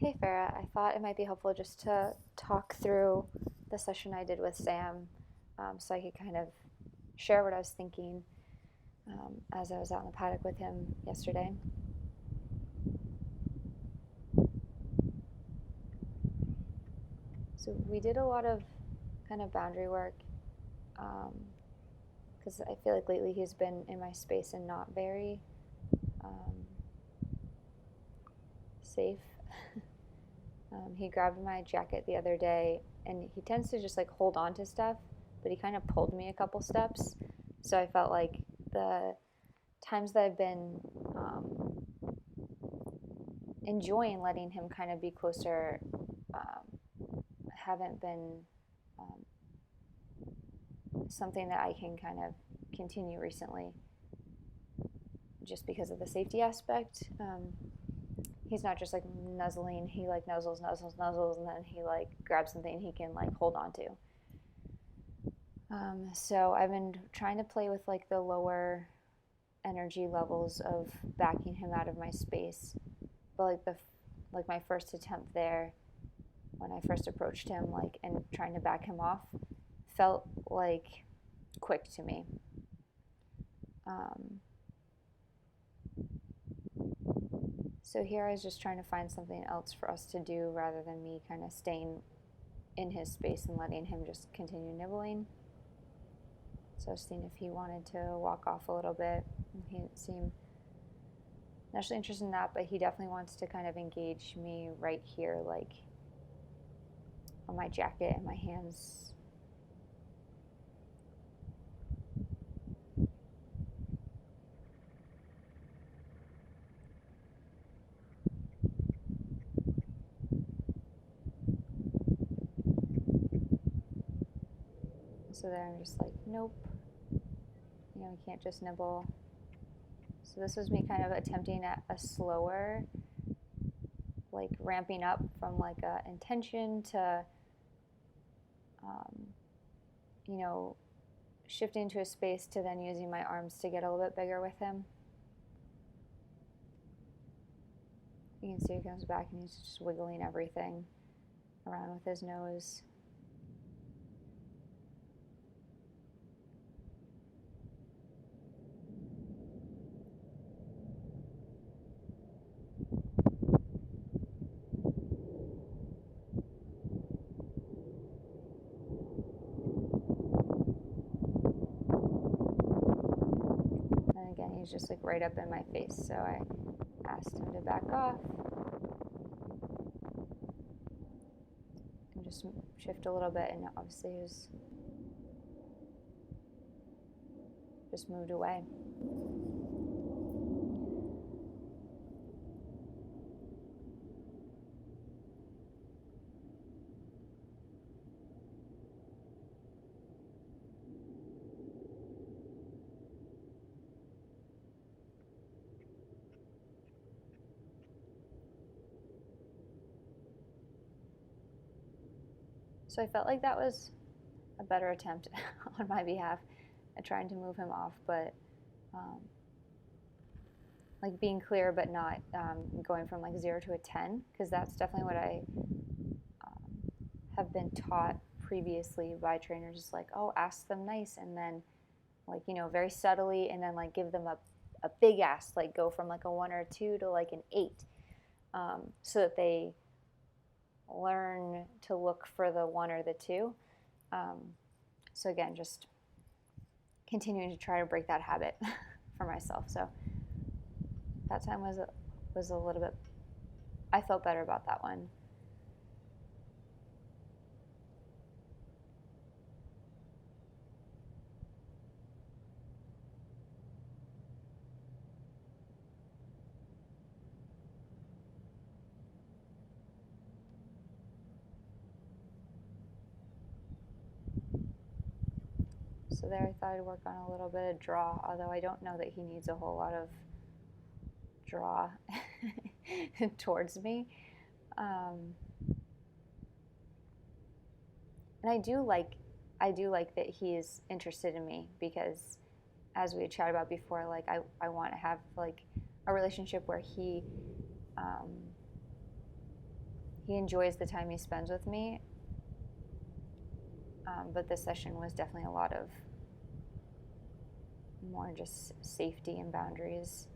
Hey Farah, I thought it might be helpful just to talk through the session I did with Sam, so I could kind of share what I was thinking as I was out in the paddock with him yesterday. So we did a lot of kind of boundary work because I feel like lately he's been in my space and not very um, safe. He grabbed my jacket the other day and he tends to just like hold on to stuff, but he kind of pulled me a couple steps. So I felt like the times that I've been enjoying letting him kind of be closer haven't been um, something that I can kind of continue recently just because of the safety aspect. He's not just like nuzzling, he like nuzzles, and then he like grabs something he can like hold on to. So I've been trying to play with like the lower energy levels of backing him out of my space. But like my first attempt there, when I first approached him, like and trying to back him off, felt like quick to me. Um, so here I was just trying to find something else for us to do rather than me kind of staying in his space and letting him just continue nibbling. So I was seeing if he wanted to walk off a little bit. He didn't seem naturally interested in that, but he definitely wants to kind of engage me right here, like on my jacket and my hands. So there I'm just like, nope, you can't just nibble. So this was me kind of attempting at a slower, like ramping up from like a intention to, um, you know, shifting to a space to then using my arms to get a little bit bigger with him. You can see he comes back and he's just wiggling everything around with his nose. And again, he's just like right up in my face. So I asked him to back off and just shift a little bit. And obviously, he was just moved away. So I felt like that was a better attempt on my behalf at trying to move him off, but um, like being clear, but not going from like 0 to a 10, because that's definitely what I have been taught previously by trainers. Is like, oh, ask them nice, and then like very subtly, and then like give them a big ask, like go from like a 1 or a 2 to like an 8, so that they learn to look for the 1 or the 2. So again, just continuing to try to break that habit for myself. So that time was a little bit. I felt better about that one. So there, I thought I'd work on a little bit of draw, although I don't know that he needs a whole lot of draw towards me. And I do like that he is interested in me, because as we had chatted about before, like I want to have like a relationship where he he enjoys the time he spends with me. But this session was definitely a lot of more just safety and boundaries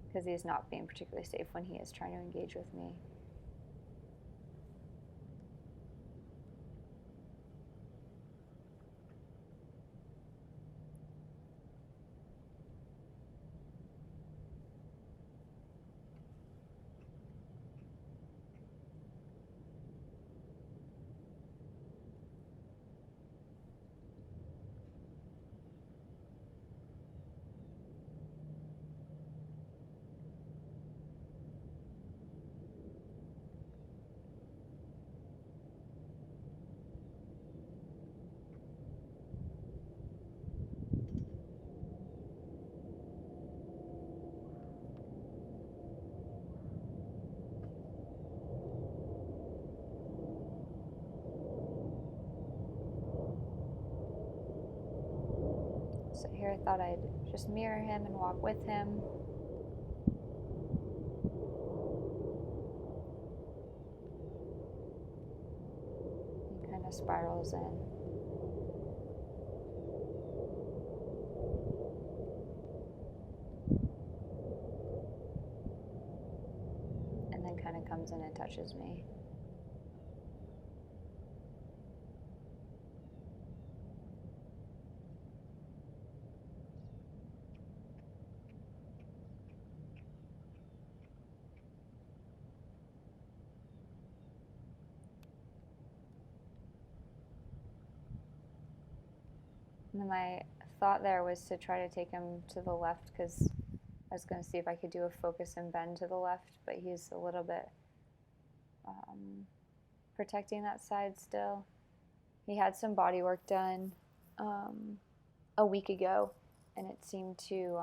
because he's not being particularly safe when he is trying to engage with me. So here I thought I'd just mirror him and walk with him. He kind of spirals in. And then kind of comes in and touches me. And then my thought there was to try to take him to the left because I was going to see if I could do a focus and bend to the left, but he's a little bit protecting that side still. He had some body work done a week ago, and it seemed to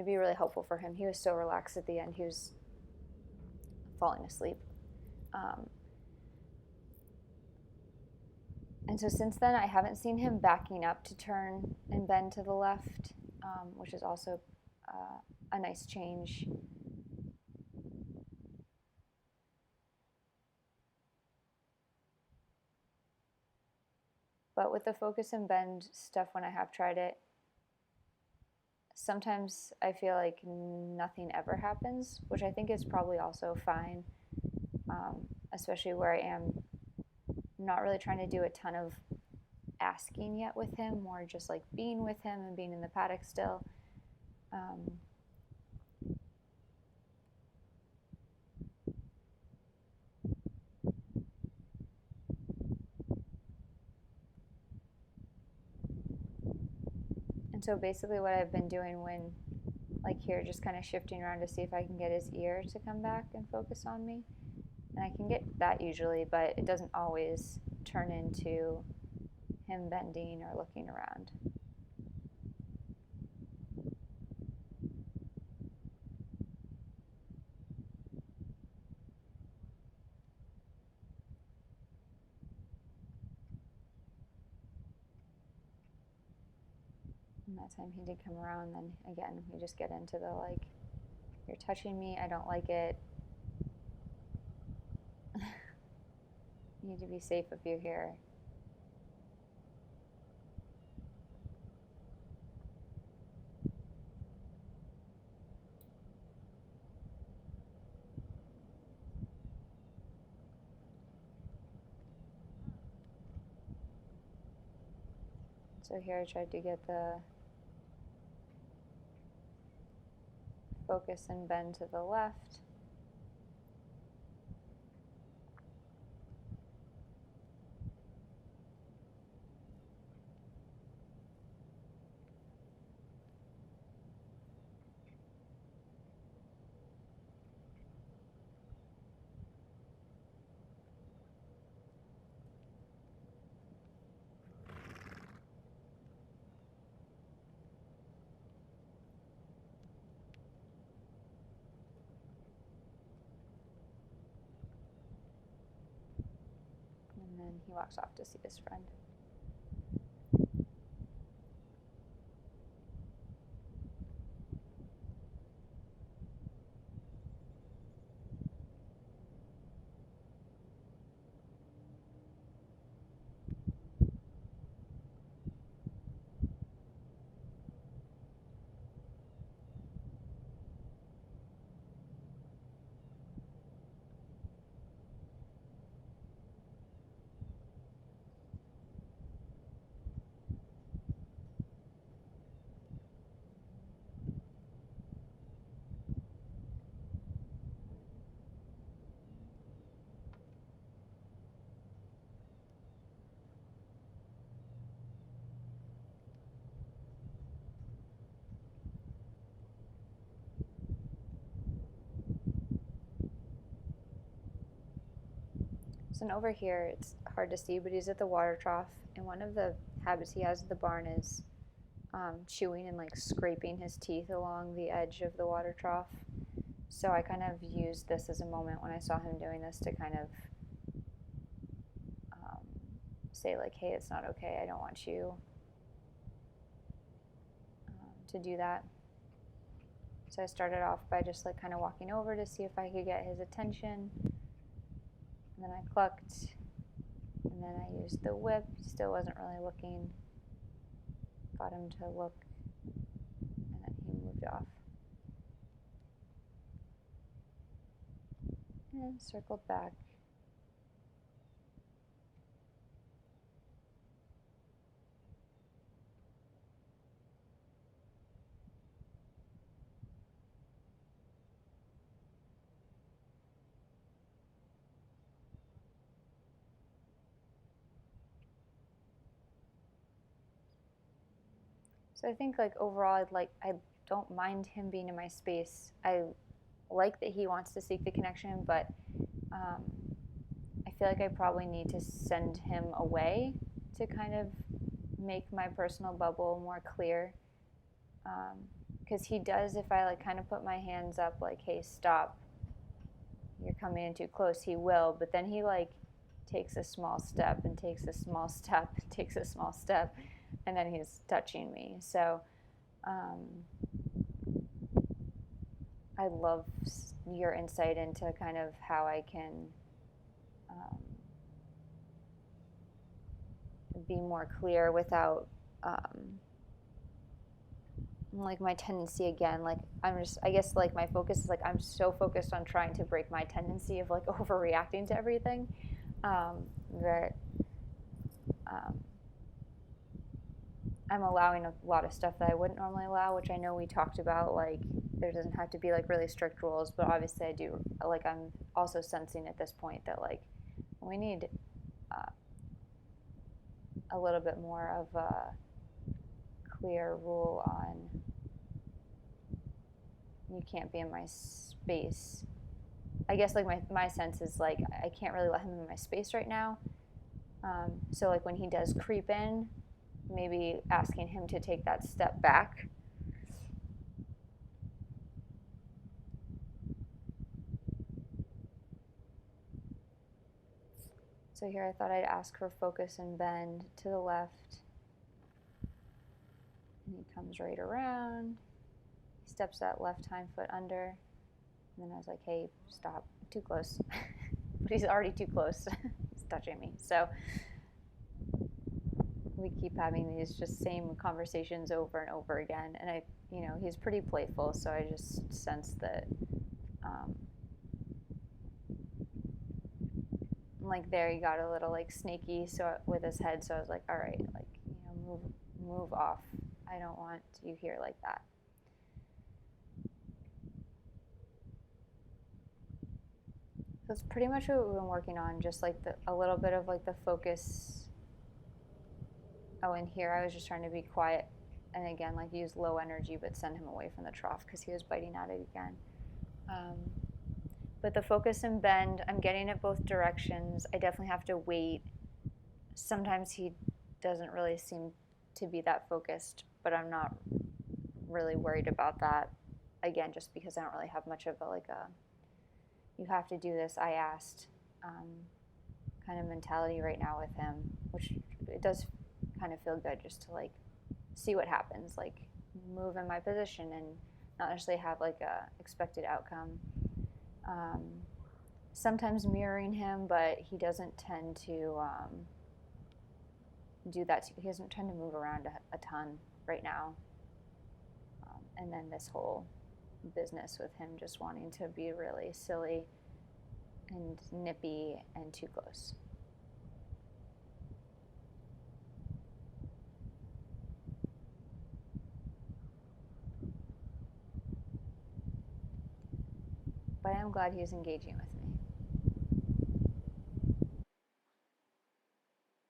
be really helpful for him. He was so relaxed at the end. He was falling asleep. And so since then, I haven't seen him backing up to turn and bend to the left, which is also a nice change. But with the focus and bend stuff, when I have tried it, sometimes I feel like nothing ever happens, which I think is probably also fine, especially where I am not really trying to do a ton of asking yet with him, more just like being with him and being in the paddock still. And so basically what I've been doing when, like here, just kind of shifting around to see if I can get his ear to come back and focus on me. And I can get that usually, but it doesn't always turn into him bending or looking around. And that time he did come around, then again, we just get into the like, you're touching me, I don't like it. You need to be safe if you're here. So here I tried to get the focus and bend to the left. And then he walks off to see his friend. and over here it's hard to see, but he's at the water trough, and one of the habits he has at the barn is chewing and like scraping his teeth along the edge of the water trough. So I kind of used this as a moment when I saw him doing this to kind of say like, hey, it's not okay, I don't want you to do that. So I started off by just like kind of walking over to see if I could get his attention. And then I clucked, and then I used the whip. He still wasn't really looking. Got him to look, and then he moved off. And circled back. So I think like overall, I don't mind him being in my space. I like that he wants to seek the connection, but I feel like I probably need to send him away to kind of make my personal bubble more clear. Because he does, if I like kind of put my hands up like, hey, stop, you're coming in too close, he will, but then he like takes a small step and takes a small step and takes a small step, and then he's touching me. So I love your insight into kind of how I can be more clear without like my tendency again, like I guess like my focus is like I'm so focused on trying to break my tendency of like overreacting to everything that I'm allowing a lot of stuff that I wouldn't normally allow, which I know we talked about, like there doesn't have to be like really strict rules, but obviously I do, like I'm also sensing at this point that like we need a little bit more of a clear rule on you can't be in my space. I guess like my sense is like I can't really let him in my space right now. So like when he does creep in, maybe asking him to take that step back. So here I thought I'd ask for focus and bend to the left. And he comes right around. He steps that left hind foot under. And then I was like, hey, stop, too close. But he's already too close. He's touching me. So we keep having these just same conversations over and over again. And he's pretty playful, so I just sense that like there he got a little like snaky with his head, so I was like, all right, like move off. I don't want you here like that. That's pretty much what we've been working on, just like a little bit of like the focus. Oh, and here I was just trying to be quiet and again like use low energy but send him away from the trough because he was biting at it again. But the focus and bend, I'm getting it both directions. I definitely have to wait. Sometimes he doesn't really seem to be that focused, but I'm not really worried about that. Again, just because I don't really have much of a you have to do this, I asked kind of mentality right now with him, which it does kind of feel good just to like see what happens, like move in my position and not necessarily have like a expected outcome. Sometimes mirroring him, but he doesn't tend to do that. He doesn't tend to move around a ton right now. And then this whole business with him just wanting to be really silly and nippy and too close. But I am glad he's engaging with me.